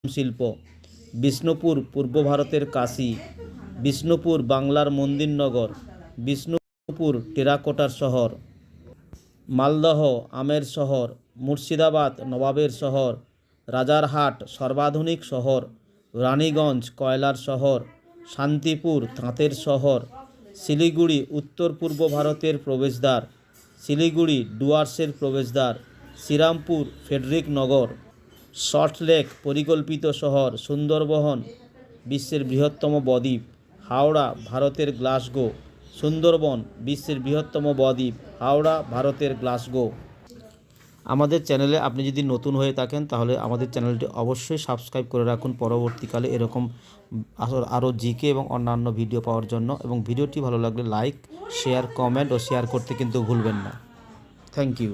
শিল্প। বিষ্ণুপুর পূর্ব ভারতের কাশী। বিষ্ণুপুর বাংলার মন্দির নগর। বিষ্ণুপুর টেরাকোটার শহর। মালদহ আমের শহর। মুর্শিদাবাদ নবাবের শহর। রাজারহাট সর্বাধুনিক শহর। রানীগঞ্জ কয়লার শহর। শান্তিপুর তাঁতের শহর। শিলিগুড়ি উত্তর পূর্ব ভারতের প্রবেশদ্বার। শিলিগুড়ি ডুয়ার্সের প্রবেশদ্বার। শ্রীরামপুর ফেডরিক নগর। সল্টলেক পরিকল্পিত শহর। সুন্দরবন বিশ্বের বৃহত্তম বদ্বীপ। হাওড়া ভারতের গ্লাসগো। সুন্দরবন বিশ্বের বৃহত্তম বদ্বীপ। হাওড়া ভারতের গ্লাসগো। আমাদের চ্যানেলে আপনি যদি নতুন হয়ে থাকেন তাহলে আমাদের চ্যানেলটি অবশ্যই সাবস্ক্রাইব করে রাখুন পরবর্তীকালে এরকম আরও জিকে এবং অন্যান্য ভিডিও পাওয়ার জন্য। এবং ভিডিওটি ভালো লাগলে লাইক, শেয়ার, কমেন্ট ও শেয়ার করতে কিন্তু ভুলবেন না। Thank you.